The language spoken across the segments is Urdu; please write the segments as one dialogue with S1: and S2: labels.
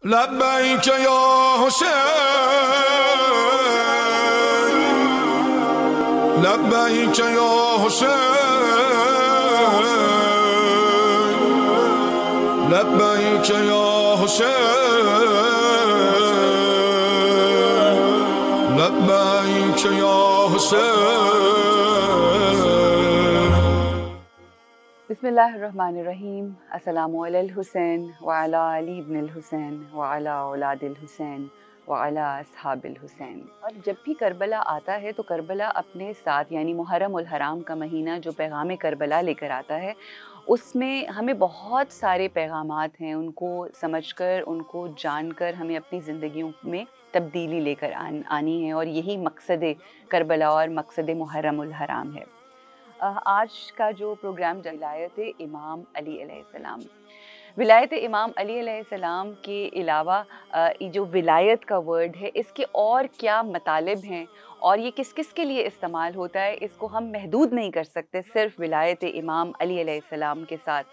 S1: لبیک یا حسین، لبیک یا حسین، لبیک یا حسین، لبیک یا حسین۔
S2: بسم اللہ الرحمن الرحیم۔ السلام علی الحسین وعلی علی ابن الحسین وعلی اولاد الحسین وعلی اصحاب الحسین۔ اور جب بھی کربلا آتا ہے تو کربلا اپنے ساتھ یعنی محرم الحرام کا مہینہ جو پیغام کربلا لے کر آتا ہے، اس میں ہمیں بہت سارے پیغامات ہیں، ان کو سمجھ کر، ان کو جان کر ہمیں اپنی زندگیوں میں تبدیلی لے کر آنی ہے، اور یہی مقصد کربلا اور مقصد محرم الحرام ہے۔ آج کا جو پروگرام ولایت امام علی علیہ السلام، ولایت امام علی علیہ السلام کے علاوہ یہ جو ولایت کا ورڈ ہے، اس کے اور کیا مطالب ہیں اور یہ کس کس کے لیے استعمال ہوتا ہے، اس کو ہم محدود نہیں کر سکتے صرف ولایت امام علی علیہ السلام کے ساتھ۔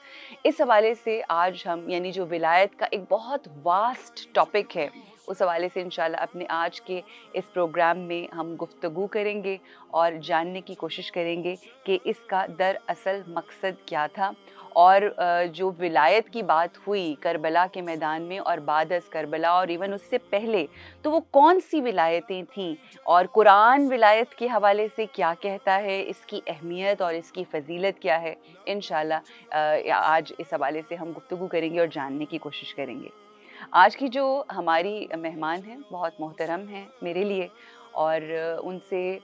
S2: اس حوالے سے آج ہم یعنی جو ولایت کا ایک بہت واسٹ ٹاپک ہے، اس حوالے سے انشاءاللہ اپنے آج کے اس پروگرام میں ہم گفتگو کریں گے اور جاننے کی کوشش کریں گے کہ اس کا دراصل مقصد کیا تھا، اور جو ولایت کی بات ہوئی کربلا کے میدان میں اور بعد از کربلا اور ایون اس سے پہلے، تو وہ کون سی ولایتیں تھیں اور قرآن ولایت کے حوالے سے کیا کہتا ہے، اس کی اہمیت اور اس کی فضیلت کیا ہے، انشاءاللہ آج اس حوالے سے ہم گفتگو کریں گے اور جاننے کی کوشش کریں گے۔ آج کی جو ہماری مہمان ہیں بہت محترم ہیں میرے لیے، اور ان سے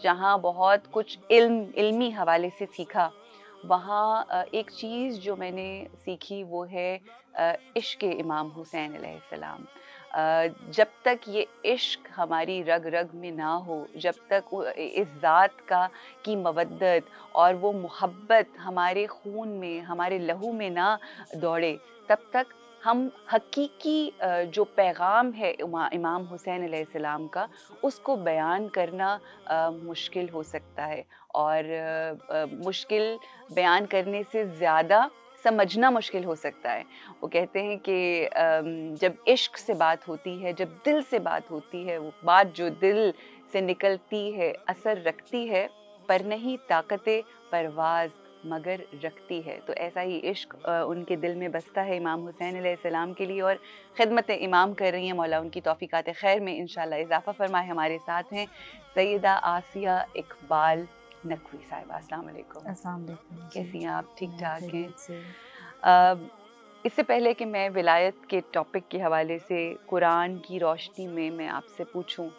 S2: جہاں بہت کچھ علمی حوالے سے سیکھا، وہاں ایک چیز جو میں نے سیکھی وہ ہے عشق امام حسین علیہ السلام۔ جب تک یہ عشق ہماری رگ رگ میں نہ ہو، جب تک اس ذات کی مودت اور وہ محبت ہمارے خون میں، ہمارے لہو میں نہ دوڑے، تب تک ہم حقیقی جو پیغام ہے امام حسین علیہ السلام کا، اس کو بیان کرنا مشکل ہو سکتا ہے، اور مشکل بیان کرنے سے زیادہ سمجھنا مشکل ہو سکتا ہے۔ وہ کہتے ہیں کہ جب عشق سے بات ہوتی ہے، جب دل سے بات ہوتی ہے، وہ بات جو دل سے نکلتی ہے اثر رکھتی ہے، پر نہیں طاقت پرواز مگر رکھتی ہے۔ تو ایسا ہی عشق ان کے دل میں بستا ہے امام حسین علیہ السلام کے لیے، اور خدمت امام کر رہی ہیں۔ مولا ان کی توفیقات خیر میں انشاءاللہ اضافہ فرمائے۔ ہمارے ساتھ ہیں سیدہ آسیہ اقبال نقوی صاحبہ۔ السلام علیکم۔
S3: السلام علیکم۔
S2: کیسی ہیں آپ؟ ٹھیک ٹھاک ہیں؟
S3: سے
S2: اس سے پہلے کہ میں ولایت کے ٹاپک کے حوالے سے قرآن کی روشنی میں آپ سے پوچھوں،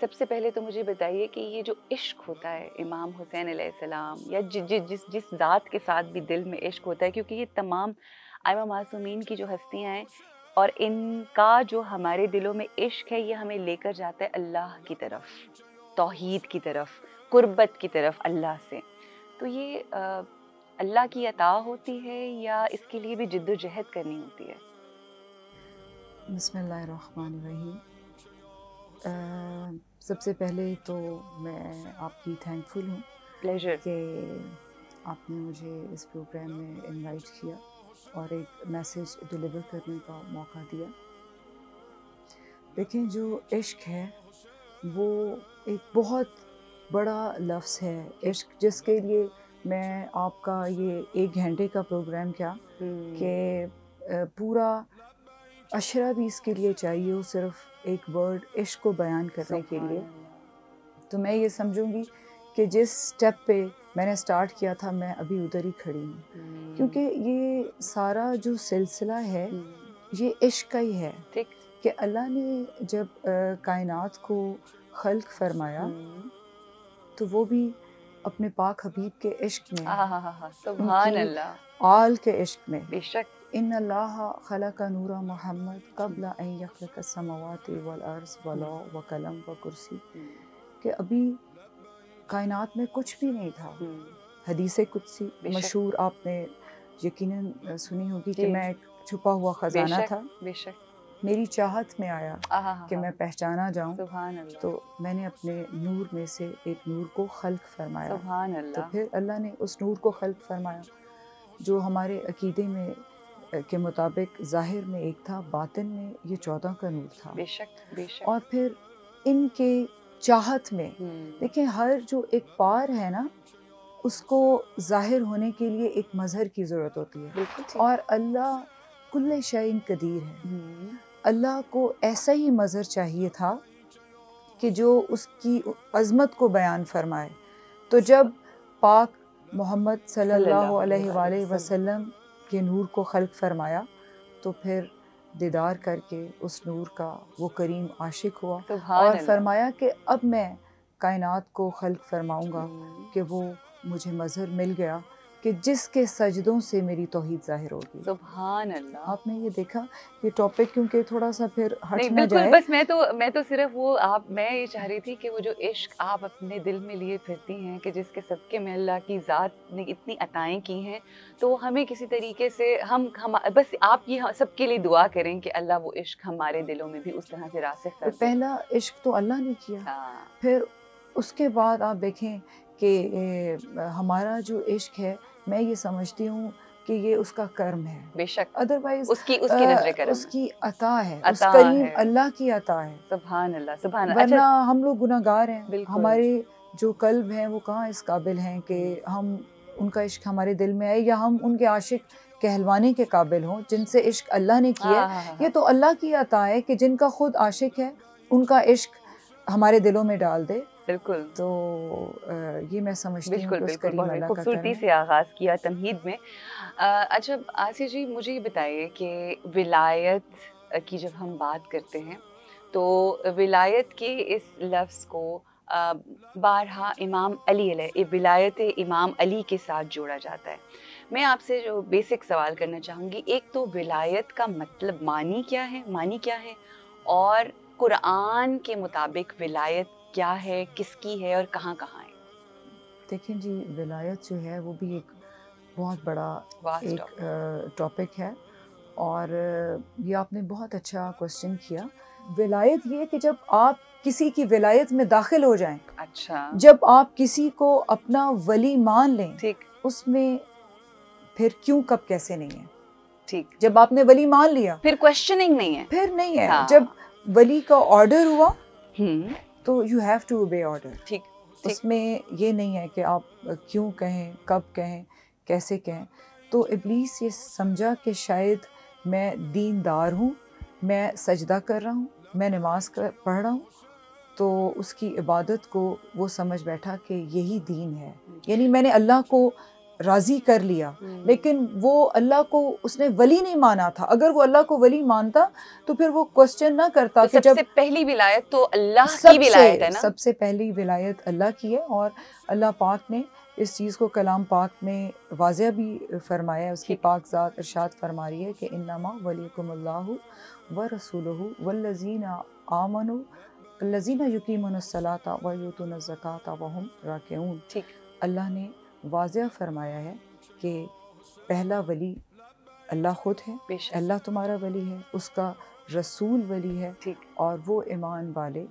S2: سب سے پہلے تو مجھے بتائیے کہ یہ جو عشق ہوتا ہے امام حسین علیہ السلام، یا جس ذات کے ساتھ بھی دل میں عشق ہوتا ہے، کیونکہ یہ تمام ائمہ معصومین کی جو ہستیاں ہیں، اور ان کا جو ہمارے دلوں میں عشق ہے، یہ ہمیں لے کر جاتا ہے اللہ کی طرف، توحید کی طرف، قربت کی طرف اللہ سے۔ تو یہ اللہ کی عطا ہوتی ہے یا اس کے لیے بھی جد و جہد کرنی ہوتی ہے؟
S3: بسم اللہ الرحمن الرحیم۔ سب سے پہلے تو میں آپ کی تھینک فل ہوں
S2: پلیزر۔
S3: کہ آپ نے مجھے اس پروگرام میں انوائٹ کیا اور ایک میسیج ڈیلیور کرنے کا موقع دیا۔ دیکھیں، جو عشق ہے وہ ایک بہت بڑا لفظ ہے۔ عشق جس کے لیے میں آپ کا یہ 1 گھنٹے کا پروگرام کیا کہ پورا اشرہ بھی اس کے لیے چاہیے ہو، صرف ایک ورڈ عشق کو بیان کرنے کے لیے۔ تو میں یہ سمجھوں گی کہ جس سٹیپ پہ میں نے سٹارٹ کیا تھا، میں ابھی ادھر ہی کھڑی ہوں، کیونکہ یہ سارا جو سلسلہ ہے یہ عشق کا ہی ہے کہ اللہ نے جب کائنات کو خلق فرمایا تو وہ بھی اپنے پاک حبیب کے عشق میں،
S2: سبحان اللہ،
S3: آل کے عشق میں۔
S2: بے شک۔
S3: ان اللہ خلق نور محمد قبل ان یخلق السماوات والارض واللوح وقلم وکرسی، کہ ابھی کائنات میں کچھ بھی نہیں تھا۔ حدیث قدسی مشہور آپ نے یقیناً سنی ہوگی کہ میں ایک چھپا ہوا خزانہ تھا،
S2: بے شک،
S3: میری چاہت میں آیا کہ میں پہچانا جاؤں،
S2: سبحان اللہ،
S3: تو میں نے اپنے نور میں سے ایک نور کو خلق فرمایا۔
S2: سبحان
S3: تو
S2: اللہ۔
S3: پھر اللہ نے اس نور کو خلق فرمایا جو ہمارے عقیدے میں کے مطابق ظاہر میں ایک تھا، باطن میں یہ 14 کا نور تھا.
S2: بے شک بے شک.
S3: اور پھر ان کے چاہت میں دیکھیں ہر جو ایک پار ہے نا اس کو ظاہر ہونے کے لیے ایک مظہر کی ضرورت ہوتی ہے.
S2: بالکل.
S3: اور اللہ کل شیء قدیر ہے. اللہ کو ایسا ہی مظہر چاہیے تھا کہ جو اس کی عظمت کو بیان فرمائے. تو جب پاک محمد صلی اللہ علیہ وآلہ وسلم کے نور کو خلق فرمایا تو پھر دیدار کر کے اس نور کا وہ کریم عاشق ہوا اور فرمایا کہ اب میں کائنات کو خلق فرماؤں گا کہ وہ مجھے مظہر مل گیا کہ جس کے سجدوں سے میری توحید ظاہر ہوگی.
S2: سبحان اللہ.
S3: آپ نے یہ دیکھا یہ ٹاپک کیونکہ تھوڑا سا پھر ہٹ
S2: نہیں
S3: نہ جائے.
S2: بالکل. بس میں تو صرف وہ میں یہ چاہ رہی تھی کہ وہ جو عشق آپ اپنے دل میں لیے پھرتی ہیں کہ جس کے صدقے میں اللہ کی ذات نے اتنی عطائیں کی ہیں تو ہمیں کسی طریقے سے ہم بس آپ یہ سب کے لیے دعا کریں کہ اللہ وہ عشق ہمارے دلوں میں بھی اس طرح سے راسخ کر دے.
S3: پہلا عشق تو اللہ نے کیا. پھر اس کے بعد آپ دیکھیں کہ ہمارا جو عشق ہے میں یہ سمجھتی ہوں کہ یہ اس کا کرم ہے.
S2: بے شک.
S3: ادروائز
S2: اس کی نظر کرم،
S3: اس کی عطا ہے، اس کریم اللہ کی عطا ہے.
S2: سبحان اللہ سبحان اللہ.
S3: ورنہ ہم لوگ گناہگار ہیں. ہمارے جو قلب ہیں وہ کہاں اس قابل ہیں کہ ہم ان کا عشق ہمارے دل میں آئے یا ہم ان کے عاشق کہلوانے کے قابل ہوں جن سے عشق اللہ نے کیا. یہ تو اللہ کی عطا ہے کہ جن کا خود عاشق ہے ان کا عشق ہمارے دلوں میں ڈال دے.
S2: بالکل.
S3: تو یہ میں سمجھتی ہوں کہ اس کریم اللہ کا
S2: خوبصورتی سے آغاز کیا تمہید میں. اچھا آسیہ جی مجھے یہ بتائیے کہ ولایت کی جب ہم بات کرتے ہیں تو ولایت کے اس لفظ کو بارہا امام علی علیہ ولایت امام علی کے ساتھ جوڑا جاتا ہے. میں آپ سے جو بیسک سوال کرنا چاہوں گی، ایک تو ولایت کا مطلب معنی کیا ہے اور قرآن کے مطابق ولایت کیا ہے، کس کی ہے اور کہاں ہے؟
S3: دیکھیں جی ولایت جو ہے وہ بھی ایک بہت بڑا ایک ٹاپک ہے اور یہ آپ نے بہت اچھا کوسچن کیا. ولایت یہ کہ جب آپ کسی کی ولایت میں داخل ہو جائیں.
S2: اچھا.
S3: جب آپ کسی کو اپنا ولی مان لیں.
S2: ٹھیک.
S3: اس میں پھر کیوں کب کیسے نہیں ہے.
S2: ٹھیک.
S3: جب آپ نے ولی مان لیا
S2: پھر کوشچننگ نہیں ہے.
S3: پھر نہیں ہے. جب ولی کا آرڈر ہوا تو you have to obey order.
S2: ٹھیک.
S3: اس میں یہ نہیں ہے کہ آپ کیوں کہیں، کب کہیں، کیسے کہیں. تو ابلیس یہ سمجھا کہ شاید میں دیندار ہوں، میں سجدہ کر رہا ہوں، میں نماز پڑھ رہا ہوں، تو اس کی عبادت کو وہ سمجھ بیٹھا کہ یہی دین ہے. یعنی میں نے اللہ کو راضی کر لیا، لیکن وہ اللہ کو اس نے ولی نہیں مانا تھا. اگر وہ اللہ کو ولی مانتا تو پھر وہ کوسچن نہ کرتا کہ
S2: سب سے پہلی ولایت تو اللہ کی ولایت ہے نا.
S3: سب سے پہلی ولایت اللہ کی ہے اور اللہ پاک نے اس چیز کو کلام پاک میں واضح بھی فرمایا ہے. اس کی پاک ذات ارشاد فرما رہی ہے کہ انما ولیکم اللہ ورسولہ والذین آمنوا الذین یقیمون الصلاۃ ویؤتون الزکاۃ وہم راکعون.
S2: ٹھیک.
S3: اللہ نے واضح فرمایا ہے کہ پہلا ولی اللہ خود ہے. اللہ تمہارا ولی ہے، اس کا رسول ولی ہے.
S2: ٹھیک.
S3: اور وہ ایمان والے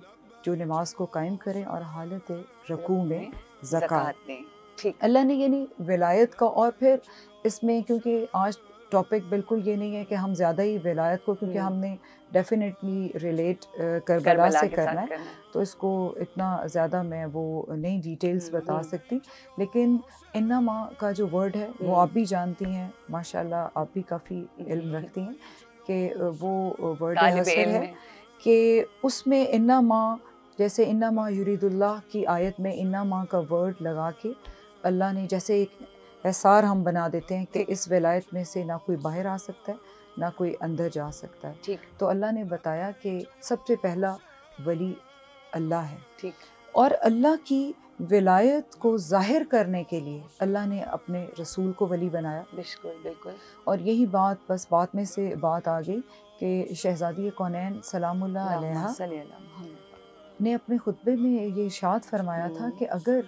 S3: جو نماز کو قائم کریں اور حالت رکوع میں زکوٰۃ دیں.
S2: ٹھیک.
S3: اللہ نے یعنی ولایت کا. اور پھر اس میں کیونکہ آج ٹاپک بالکل یہ نہیں ہے کہ ہم زیادہ ہی ولایت کو، کیونکہ ہم نے ڈیفینیٹلی ریلیٹ کربلا سے کرنا ہے تو اس کو اتنا زیادہ میں وہ نئی ڈیٹیلز بتا سکتی. لیکن انما کا جو ورڈ ہے وہ آپ بھی جانتی ہیں ماشاءاللہ، آپ بھی کافی علم رکھتی ہیں کہ وہ ورڈ حاصل ہے کہ اس میں انما جیسے انما یرید اللہ کی آیت میں انما کا ورڈ لگا کے اللہ نے جیسے ایک احصار ہم بنا دیتے ہیں کہ اس ولایت میں سے نہ کوئی باہر آ سکتا ہے نہ کوئی اندر جا سکتا ہے.
S2: ٹھیک.
S3: تو اللہ نے بتایا کہ سب سے پہلا ولی اللہ ہے.
S2: ٹھیک.
S3: اور اللہ کی ولایت کو ظاہر کرنے کے لیے اللہ نے اپنے رسول کو ولی بنایا.
S2: بالکل بالکل.
S3: اور یہی بات بس بات میں سے بات آ گئی کہ شہزادی کونین سلام اللہ علیہا نے اپنے خطبے میں یہ ارشاد فرمایا تھا کہ اگر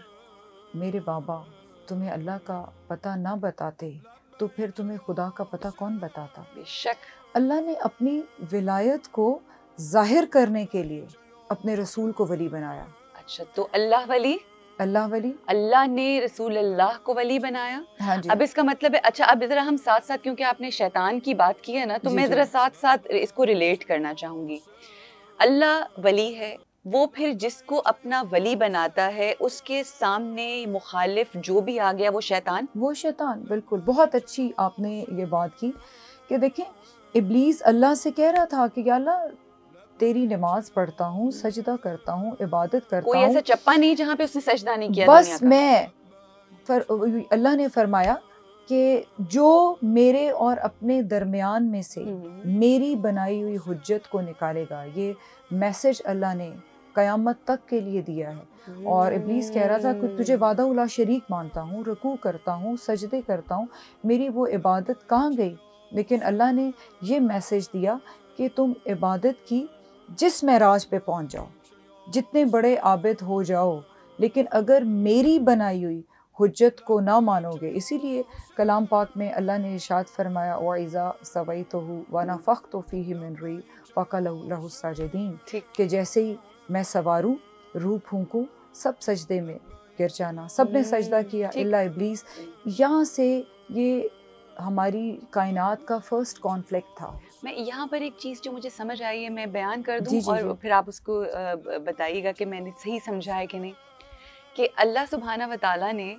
S3: میرے بابا تمہیں اللہ کا پتہ نہ بتاتے تو پھر تمہیں خدا کا پتہ کون بتاتا.
S2: بے شک.
S3: اللہ نے اپنی ولایت کو ظاہر کرنے کے لیے اپنے رسول کو ولی بنایا.
S2: اچھا تو اللہ ولی
S3: اللہ ولی،
S2: اللہ نے رسول اللہ کو ولی بنایا.
S3: ہاں جی.
S2: اب اس کا مطلب ہے اچھا اب ذرا ہم ساتھ ساتھ کیونکہ آپ نے شیطان کی بات کی ہے نا تو
S3: جی
S2: میں
S3: جی.
S2: ذرا ساتھ ساتھ اس کو ریلیٹ کرنا چاہوں گی. اللہ ولی ہے، وہ پھر جس کو اپنا ولی بناتا ہے اس کے سامنے مخالف جو بھی آ گیا وہ شیطان.
S3: وہ شیطان، بالکل بہت اچھی آپ نے یہ بات کی کہ دیکھیں ابلیس اللہ سے کہہ رہا تھا کہ یا اللہ تیری نماز پڑھتا ہوں، سجدہ کرتا ہوں، عبادت کرتا
S2: کوئی
S3: ہوں،
S2: ایسا چپا نہیں جہاں پہ اس نے سجدہ نہیں کیا
S3: بس
S2: دنیا کا.
S3: میں اللہ نے فرمایا کہ جو میرے اور اپنے درمیان میں سے میری بنائی ہوئی حجت کو نکالے گا، یہ میسج اللہ نے قیامت تک کے لیے دیا ہے. اور ابلیس کہہ رہا تھا کہ تجھے وحدہ لا شریک مانتا ہوں، رکوع کرتا ہوں، سجدے کرتا ہوں، میری وہ عبادت کہاں گئی؟ لیکن اللہ نے یہ میسج دیا کہ تم عبادت کی جس معراج پہ پہنچ جاؤ، جتنے بڑے عابد ہو جاؤ، لیکن اگر میری بنائی ہوئی حجت کو نہ مانو گے. اسی لیے کلام پاک میں اللہ نے ارشاد فرمایا وَإِذَا سَوَيْتُهُ وَنَفَخْتُ فِيهِ مِنْ رُوحِي فَقَعُوا لَهُ سَاجِدِينَ، کہ جیسے ہی میں سواروں، روح پھونکوں، سب سجدے میں گر جانا. سب نے سجدہ کیا الا ابلیس. یہاں سے یہ ہماری کائنات کا فرسٹ کانفلکٹ تھا.
S2: میں یہاں پر ایک چیز جو مجھے سمجھ آئی ہے میں بیان کر دوں
S3: جی جی
S2: اور
S3: جی.
S2: پھر آپ اس کو بتائیے گا کہ میں نے صحیح سمجھا ہے کہ نہیں. کہ اللہ سبحانہ و تعالیٰ نے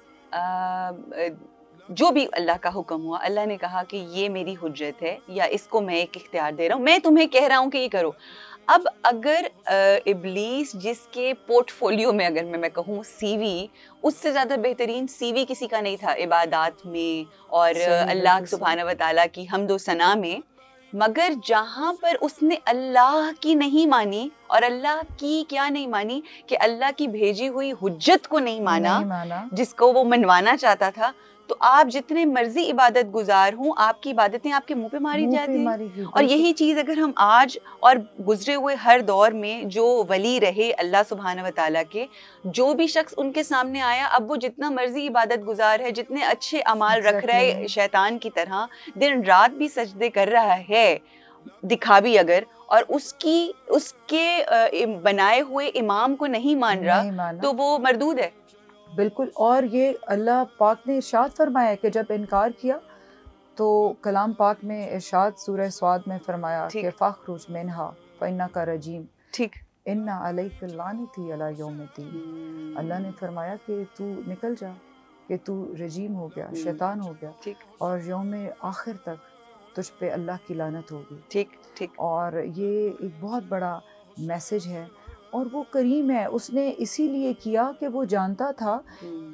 S2: جو بھی اللہ کا حکم ہوا، اللہ نے کہا کہ یہ میری حجت ہے یا اس کو میں ایک اختیار دے رہا ہوں، میں تمہیں کہہ رہا ہوں کہ یہ کرو. اب اگر ابلیس جس کے پورٹ فولیو میں اگر میں کہوں سی وی، اس سے زیادہ بہترین سی وی کسی کا نہیں تھا عبادات میں اور اللہ سبحانہ و تعالیٰ کی حمد و ثنا میں، مگر جہاں پر اس نے اللہ کی نہیں مانی اور اللہ کی کیا نہیں مانی کہ اللہ کی بھیجی ہوئی حجت کو نہیں مانا جس کو وہ منوانا چاہتا تھا، تو آپ جتنے مرضی عبادت گزار ہوں آپ کی عبادتیں آپ کے منہ پہ ماری جاتی ہیں. اور یہی چیز اگر ہم آج اور گزرے ہوئے ہر دور میں جو ولی رہے اللہ سبحانہ و تعالیٰ کے، جو بھی شخص ان کے سامنے آیا، اب وہ جتنا مرضی عبادت گزار ہے، جتنے اچھے اعمال رکھ رہا ہے شیطان کی طرح، دن رات بھی سجدے کر رہا ہے دکھاوی اگر، اور اس کے بنائے ہوئے امام کو نہیں مان رہا تو وہ مردود ہے.
S3: بالکل. اور یہ اللہ پاک نے ارشاد فرمایا کہ جب انکار کیا تو کلام پاک میں ارشاد سورہ سواد میں فرمایا کہ فَاخْرُجْ مِنْهَا فَإِنَّكَ رَجِيمٌ. ٹھیک. اِنَّ عَلَيْكَ اللَّعْنَةَ عَلَىٰ يَوْمِ الدِّينِ. اللہ نے فرمایا کہ تو نکل جا، کہ تو رجیم ہو گیا، شیطان ہو گیا، اور یوم آخر تک تجھ پہ اللہ کی لعنت ہوگی. ٹھیک. اور یہ ایک بہت بڑا میسج ہے اور وہ کریم ہے. اس نے اسی لیے کیا کہ وہ جانتا تھا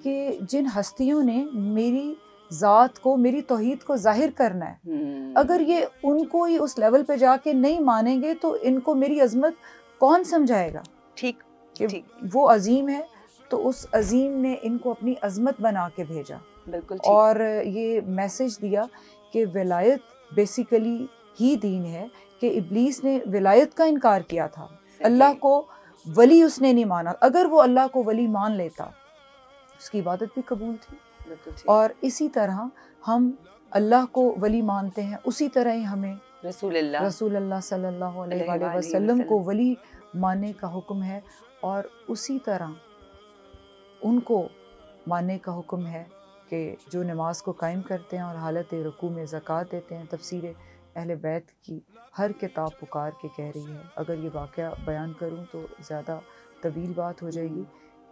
S3: کہ جن ہستیوں نے میری ذات کو، میری توحید کو ظاہر کرنا ہے، اگر یہ ان کو ہی اس لیول پہ جا کے نہیں مانیں گے تو ان کو میری عظمت کون سمجھائے گا. ٹھیک. کہ وہ عظیم ہے تو اس عظیم نے ان کو اپنی عظمت بنا کے بھیجا. بالکل. اور یہ میسج دیا کہ ولایت بیسیکلی ہی دین ہے، کہ ابلیس نے ولایت کا انکار کیا تھا، اللہ کو ولی اس نے نہیں مانا. اگر وہ اللہ کو ولی مان لیتا اس کی عبادت بھی قبول تھی. اور اسی طرح ہم اللہ کو ولی مانتے ہیں، اسی طرح ہی ہمیں رسول اللہ صلی اللہ علیہ وآلہ وسلم کو ولی ماننے کا حکم ہے، اور اسی طرح ان کو ماننے کا حکم ہے کہ جو نماز کو قائم کرتے ہیں اور حالت رکوع میں زکوٰۃ دیتے ہیں. تفسیر اہل بیت کی ہر کتاب پکار کے کہہ رہی ہے. اگر یہ واقعہ بیان کروں تو زیادہ طویل بات ہو جائے گی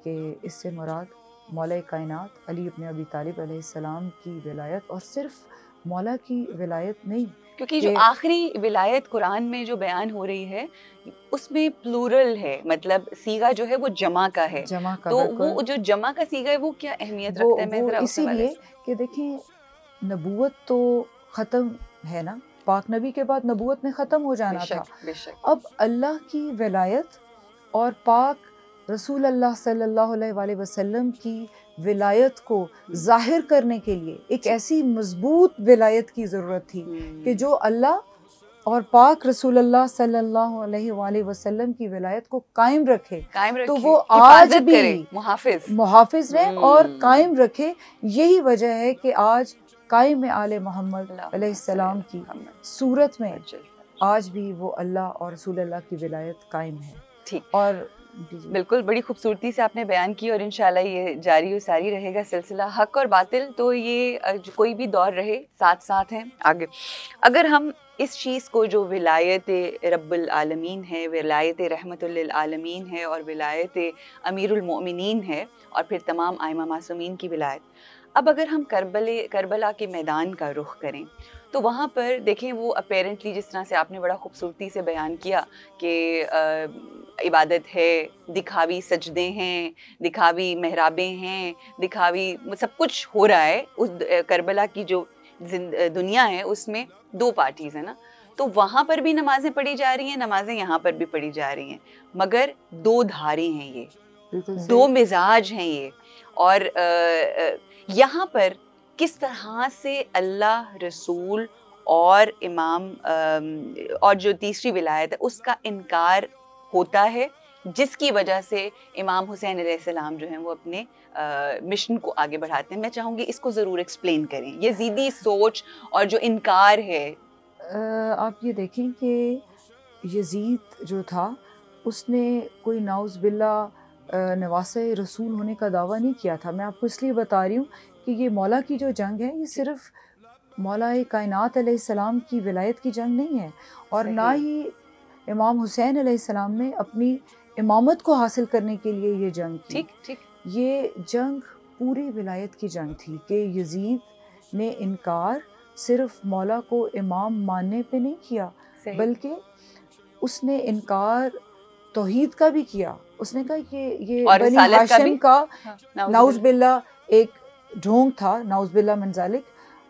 S3: کہ اس سے مراد مولا کائنات علی ابن ابی طالب علیہ السلام کی ولایت، اور صرف مولا کی ولایت نہیں،
S2: کیونکہ جو آخری ولایت قرآن میں جو بیان ہو رہی ہے اس میں پلورل ہے، مطلب سیغہ جو ہے وہ جمع کا ہے. تو وہ جو جمع کا سیغہ ہے وہ کیا اہمیت رکھتا ہے؟ میں ذرا
S3: اسی لیے کہ دیکھیں نبوت تو ختم ہے نا، پاک نبی کے بعد نبوت نے ختم ہو جانا تھا. اب اللہ کی ولایت اور پاک رسول اللہ صلی اللہ علیہ وآلہ وسلم کی ولایت کو ظاہر کرنے کے لیے ایک ایسی مضبوط ولایت کی ضرورت تھی کہ جو اللہ اور پاک رسول اللہ صلی اللہ علیہ وآلہ وسلم کی ولایت کو قائم رکھے. تو وہ آج بھی محافظ رہے اور قائم رکھے. یہی وجہ ہے کہ آج قائم آل محمد علیہ السلام کی صورت میں آج بھی وہ اللہ اور رسول اللہ کی ولایت قائم ہے. اور جی جی
S2: بالکل بڑی خوبصورتی سے آپ نے بیان کی، اور انشاءاللہ یہ جاری و ساری رہے گا سلسلہ حق اور باطل. تو یہ کوئی بھی دور رہے ساتھ ساتھ ہیں آگے. اگر ہم اس چیز کو جو ولایت رب العالمین ہے، ولایت رحمت للعالمین ہے، اور ولایت امیر المؤمنین ہے، اور پھر تمام ائمہ معصومین کی ولایت، اب اگر ہم کربلا کے میدان کا رخ کریں تو وہاں پر دیکھیں وہ اپیرنٹلی جس طرح سے آپ نے بڑا خوبصورتی سے بیان کیا کہ عبادت ہے، دکھاوی سجدے ہیں، دکھاوی محرابیں ہیں، دکھاوی سب کچھ ہو رہا ہے. اس کربلا کی جو دنیا ہے اس میں دو پارٹیز ہیں نا، تو وہاں پر بھی نمازیں پڑھی جا رہی ہیں، نمازیں یہاں پر بھی پڑھی جا رہی ہیں، مگر دو دھارے ہیں یہ،
S3: بالکل
S2: دو
S3: صحیح.
S2: مزاج ہیں یہ. اور یہاں پر کس طرح سے اللہ، رسول اور امام اور جو تیسری ولایت ہے اس کا انکار ہوتا ہے، جس کی وجہ سے امام حسین علیہ السلام جو ہیں وہ اپنے مشن کو آگے بڑھاتے ہیں. میں چاہوں گی اس کو ضرور ایکسپلین کریں، یزیدی سوچ اور جو انکار ہے.
S3: آپ یہ دیکھیں کہ یزید جو تھا اس نے کوئی نعوذ باللہ نواسہ رسول ہونے کا دعویٰ نہیں کیا تھا. میں آپ کو اس لیے بتا رہی ہوں کہ یہ مولا کی جو جنگ ہے یہ صرف مولا کائنات علیہ السلام کی ولایت کی جنگ نہیں ہے، اور نہ ہی امام حسین علیہ السلام نے اپنی امامت کو حاصل کرنے کے لیے یہ جنگ کی.
S2: ٹھیک ٹھیک.
S3: یہ جنگ پوری ولایت کی جنگ تھی کہ یزید نے انکار صرف مولا کو امام ماننے پہ نہیں کیا، بلکہ اس نے انکار توحید کا بھی کیا. اس نے کہا کہ یہ بنی ہاشم کا نعوذ باللہ ایک ڈھونگ تھا، نعوذ باللہ من ذالک،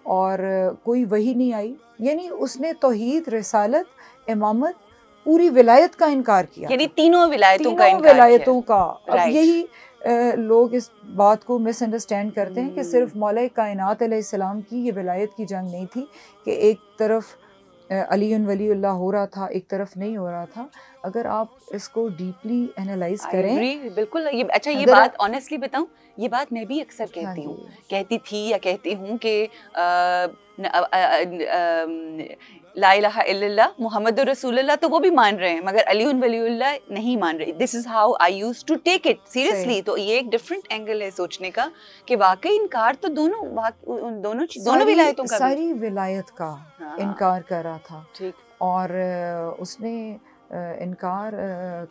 S3: اور کوئی وحی نہیں آئی. یعنی اس نے توحید، رسالت، امامت، پوری ولایت کا انکار کیا،
S2: یعنی تینوں ولایتوں کا انکار کیا.
S3: ولایتوں کا. اب یہی لوگ اس بات کو مس انڈرسٹینڈ کرتے ہیں کہ صرف مولا کائنات علیہ السلام کی یہ ولایت کی جنگ نہیں تھی کہ ایک طرف علی ولی اللہ ہو رہا تھا، ایک طرف نہیں ہو رہا تھا. اگر آپ اس کو ڈیپلی انالائز کریں.
S2: بالکل. اچھا یہ بات آنیسٹلی بتاؤں، یہ بات میں بھی اکثر کہتی ہوں، کہتی تھی یا کہتی ہوں کہ لا الہ الا اللہ محمد رسول اللہ تو وہ بھی مان رہے ہیں، مگر علی ولی اللہ نہیں مان رہے. This is how I use to take it seriously. تو یہ ایک ڈفرینٹ اینگل ہے سوچنے کا کہ واقعی انکار تو دونوں ولایتوں کا،
S3: ساری ولایت کا انکار کر رہا تھا. اور اس نے انکار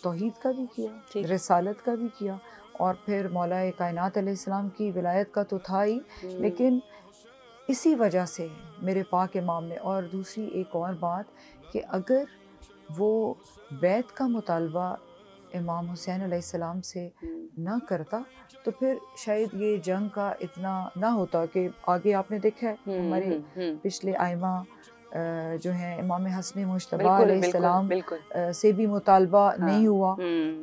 S3: توحید کا بھی کیا، رسالت کا بھی کیا، اور پھر مولا کائنات علیہ السلام کی ولایت کا تو تھا ہی، لیکن اسی وجہ سے میرے پاک امام نے. اور دوسری ایک اور بات کہ اگر وہ بیعت کا مطالبہ امام حسین علیہ السلام سے نہ کرتا تو پھر شاید یہ جنگ کا اتنا نہ ہوتا. کہ آگے آپ نے دیکھا ہے ہمارے پچھلے آئمہ جو ہیں امام حسن مجتبی علیہ السلام سے بھی مطالبہ نہیں ہوا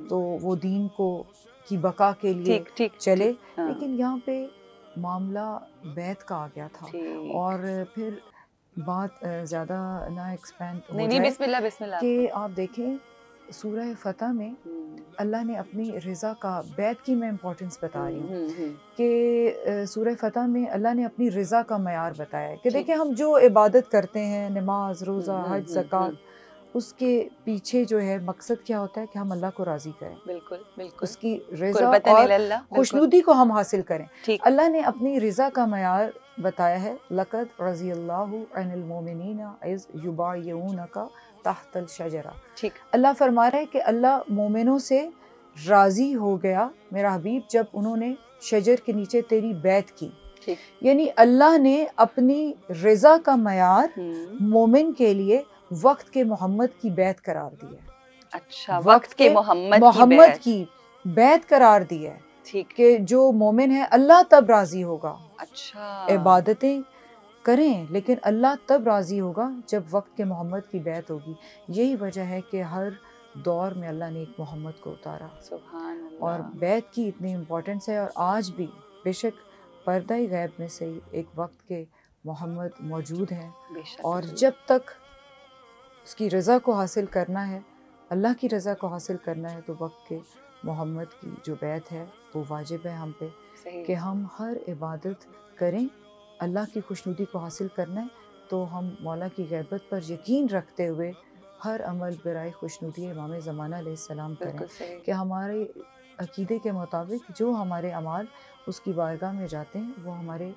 S3: تو وہ دین کی بقا کے لیے چلے. لیکن یہاں پہ معاملہ بیعت کا آ گیا تھا. اور پھر بات زیادہ نہ ایکسپینڈ ہو جائے کہ آپ دیکھیں سورہ فتح میں اللہ نے اپنی رضا کا، بیعت کی میں امپورٹنس بتا رہی ہوں کہ سورہ فتح میں اللہ نے اپنی رضا کا معیار بتایا ہے کہ دیکھیں ہم جو عبادت کرتے ہیں، نماز، روزہ، حج، زکوٰۃ، اس کے پیچھے جو ہے مقصد کیا ہوتا ہے کہ ہم اللہ کو راضی کریں، بالکل اس کی رضا اور خوشنودی کو ہم حاصل کریں. اللہ نے اپنی رضا کا معیار بتایا ہے لقد رضی اللہ عن المؤمنین اذ یبایعونک تحت الشجرہ. اللہ فرما رہا ہے کہ اللہ مومنوں سے راضی ہو گیا میرا حبیب جب انہوں نے شجر کے نیچے تیری بیعت کی. یعنی اللہ نے اپنی رضا کا معیار مومن کے لیے وقت کے محمد کی بیعت قرار دی ہے.
S2: اچھا، وقت کے
S3: محمد کی بیعت قرار دی ہے کہ جو مومن ہے اللہ تب راضی ہوگا.
S2: اچھا،
S3: عبادتیں کریں لیکن اللہ تب راضی ہوگا جب وقت کے محمد کی بیعت ہوگی. یہی وجہ ہے کہ ہر دور میں اللہ نے ایک محمد کو اتارا.
S2: سبحان اللہ.
S3: اور بیعت کی اتنی امپورٹنس ہے. اور آج بھی بے شک پردہ غیب میں سے ایک وقت کے محمد موجود ہیں، اور جب تک اس کی رضا کو حاصل کرنا ہے، اللہ کی رضا کو حاصل کرنا ہے، تو وقت کے محمد کی جو بیعت ہے وہ واجب ہے ہم پہ کہ ہم ہر عبادت کریں. اللہ کی خوشنودی کو حاصل کرنا ہے تو ہم مولا کی غیبت پر یقین رکھتے ہوئے ہر عمل برائے خوشنودی امام زمانہ علیہ السلام کریں،
S2: بالکل صحیح.
S3: کہ ہمارے عقیدے کے مطابق جو ہمارے اعمال اس کی بارگاہ میں جاتے ہیں وہ ہمارے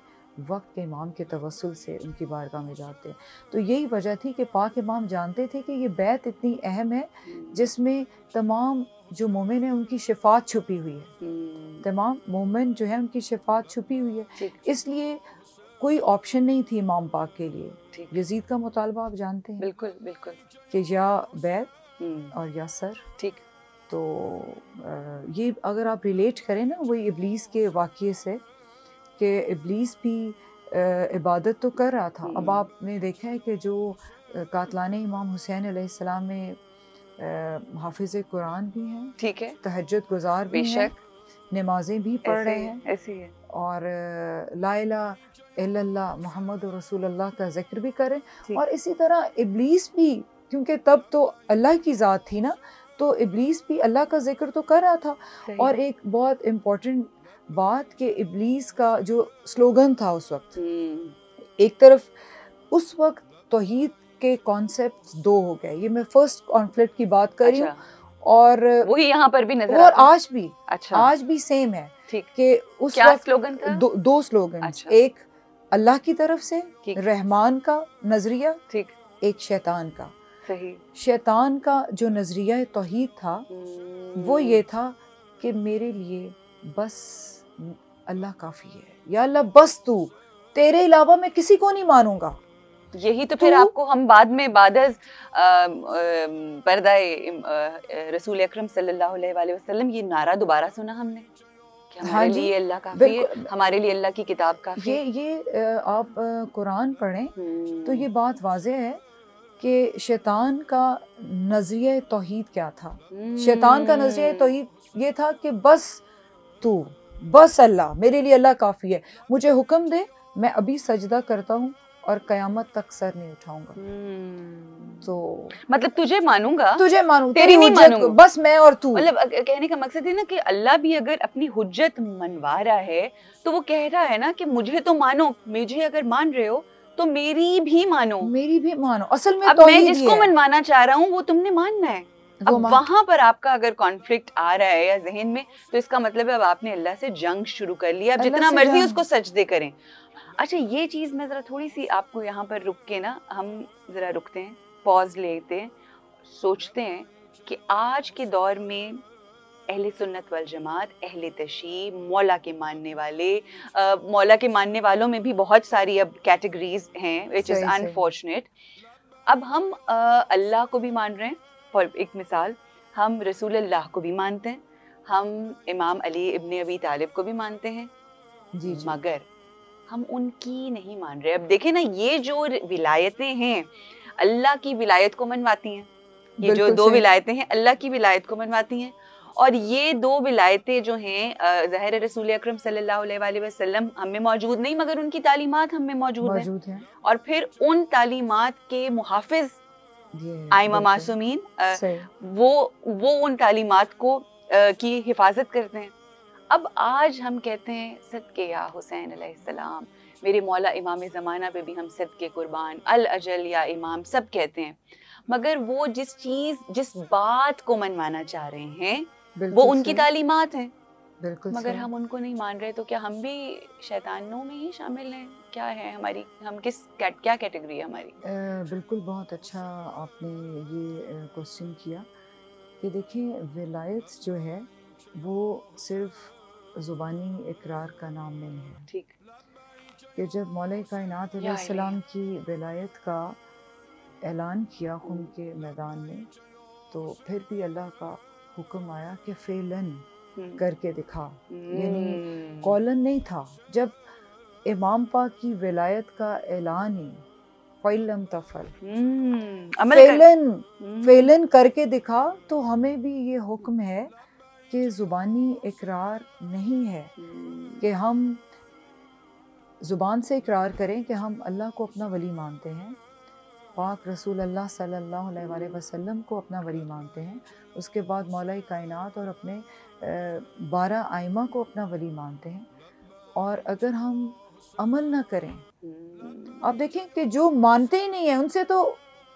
S3: وقت کے امام کے توسل سے ان کی بارگاہ میں جاتے ہیں. تو یہی وجہ تھی کہ پاک امام جانتے تھے کہ یہ بیعت اتنی اہم ہے جس میں تمام جو مومن ہیں ان کی شفاعت چھپی ہوئی ہے، تمام مومن جو ہیں ان کی شفاعت چھپی ہوئی ہے.
S2: ٹھیک.
S3: اس لیے کوئی آپشن نہیں تھی امام پاک کے لیے.
S2: ٹھیک.
S3: یزید کا مطالبہ آپ جانتے ہیں
S2: بالکل بالکل.
S3: کہ یا بیعت اور یا سر.
S2: ٹھیک.
S3: تو یہ اگر آپ ریلیٹ کریں نا وہی ابلیس کے واقعے سے کہ ابلیس بھی عبادت تو کر رہا تھا. اب آپ نے دیکھا ہے کہ جو قاتلان امام حسین علیہ السلام میں حافظ قرآن بھی ہیں،
S2: ٹھیک ہے،
S3: تہجد گزار بھی
S2: بے
S3: ہیں،
S2: شک
S3: نمازیں بھی پڑھ رہے ہیں،
S2: ایسے ہی ہے،
S3: اور لا الہ الا اللہ محمد رسول اللہ کا ذکر بھی کریں. اور اسی طرح ابلیس بھی، کیونکہ تب تو اللہ کی ذات تھی نا، تو ابلیس بھی اللہ کا ذکر تو کر رہا تھا. اور ایک بہت امپورٹنٹ بات کہ ابلیس کا جو سلوگن تھا اس وقت، ایک طرف اس وقت توحید کے کانسیپٹس دو ہو گئے. یہ میں فرسٹ کانفلکٹ کی بات کر رہی ہوں، اور
S2: وہی یہاں پر بھی نظر
S3: اور آج بھی
S2: آج
S3: بھی سیم ہے
S2: ٹھیک.
S3: کہ اس
S2: کیا
S3: وقت
S2: سلوگن تھا؟
S3: دو سلوگنز، ایک اللہ کی طرف سے رحمان کا نظریہ،
S2: ٹھیک،
S3: ایک شیطان کا.
S2: صحیح.
S3: شیطان کا جو نظریہ توحید تھا وہ یہ تھا کہ میرے لیے بس اللہ کافی ہے، یا اللہ بس تو، تیرے علاوہ میں کسی کو نہیں مانوں گا.
S2: یہی تو پھر آپ کو ہم بعد میں بعد از پردہ رسول اکرم صلی اللہ علیہ وآلہ وسلم یہ نعرہ دوبارہ سنا ہم نے کہ ہمارے لیے اللہ کافی ہے، ہمارے لیے اللہ کی کتاب کافی ہے.
S3: یہ آپ قرآن پڑھیں تو یہ بات واضح ہے کہ شیطان کا نظریہ توحید کیا تھا. شیطان کا نظریہ توحید یہ تھا کہ بس تو، بس اللہ، میرے لیے اللہ کافی ہے، مجھے حکم دے میں ابھی سجدہ کرتا ہوں اور قیامت تک سر نہیں اٹھاؤں گا. تو
S2: مطلب تجھے مانوں گا،
S3: تجھے مانوں،
S2: تیری نہیں مانوں گا،
S3: بس میں اور تو.
S2: مطلب کہنے کا مقصد ہے نا کہ اللہ بھی اگر اپنی حجت منوا رہا ہے تو وہ کہہ رہا ہے نا کہ مجھے تو مانو، مجھے اگر مان رہے ہو تو میری بھی مانو،
S3: میری بھی مانو. اصل میں
S2: اب میں جس کو منوانا چاہ رہا ہوں وہ تم نے ماننا ہے. اب وہاں پر آپ کا اگر کانفلکٹ آ رہا ہے یا ذہن میں، تو اس کا مطلب ہے اب آپ نے اللہ سے جنگ شروع کر لیا. اب جتنا مرضی اس کو سجدے کریں. اچھا یہ چیز میں ذرا تھوڑی سی آپ کو یہاں پر رک کے نا، ہم ذرا رکتے ہیں، پاز لیتے ہیں، سوچتے ہیں کہ آج کے دور میں اہل سنت والجماعت، اہل تشیع، مولا کے ماننے والے، مولا کے ماننے والوں میں بھی بہت ساری اب کیٹیگریز ہیں which is unfortunate. اب ہم اللہ کو بھی مان رہے ہیں، فار ایک مثال ہم رسول اللہ کو بھی مانتے ہیں، ہم امام علی ابن ابی طالب کو بھی مانتے ہیں، مگر ہم ان کی نہیں مان رہے. اب دیکھیں نا، یہ جو ولایتیں ہیں اللہ کی ولایت کو منواتی ہیں، یہ جو دو ولایتیں ہیں اللہ کی ولایت کو منواتی ہیں، اور یہ دو ولایتیں جو ہیں ظاہر رسول اکرم صلی اللہ علیہ وآلہ وسلم ہم میں موجود نہیں، مگر ان کی تعلیمات ہم میں موجود ہیں. اور پھر ان تعلیمات کے محافظ ائمہ معصومین وہ ان تعلیمات کو کی حفاظت کرتے ہیں. اب آج ہم کہتے ہیں صدقے یا حسین علیہ السلام، میرے مولا امام زمانہ پہ بھی ہم صدقے قربان، الاجل یا امام سب کہتے ہیں، مگر وہ جس بات کو منوانا چاہ رہے ہیں وہ ان کی تعلیمات ہیں، مگر ہم ان کو نہیں مان رہے. تو کیا ہم بھی شیطانوں میں ہی شامل ہیں؟ کیا ہے ہماری، ہم کیا کیٹیگری ہے ہماری؟
S3: بالکل، بہت اچھا آپ نے یہ کوسچن کیا کہ دیکھیں ولایت جو ہے وہ صرف زبانی اقرار کا نام نہیں ہے.
S2: ٹھیک.
S3: کہ جب مولا کائنات علیہ السلام کی ولایت کا اعلان کیا خون کے میدان میں، تو پھر بھی اللہ کا حکم آیا کہ فعلاً کر کے دکھا، یعنی قولاً نہیں تھا. جب امام پاک کی ولایت کا اعلان ہی فعلاً تفعل، فعلاً کر کے دکھا، تو ہمیں بھی یہ حکم ہے کہ زبانی اقرار نہیں ہے کہ ہم زبان سے اقرار کریں کہ ہم اللہ کو اپنا ولی مانتے ہیں، پاک رسول اللہ صلی اللہ علیہ وآلہ وسلم کو اپنا ولی مانتے ہیں، اس کے بعد مولا کائنات اور اپنے 12 ائمہ کو اپنا ولی مانتے ہیں. اور اگر ہم عمل نہ کریں، آپ دیکھیں کہ جو مانتے ہی نہیں ہیں ان سے تو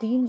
S3: 3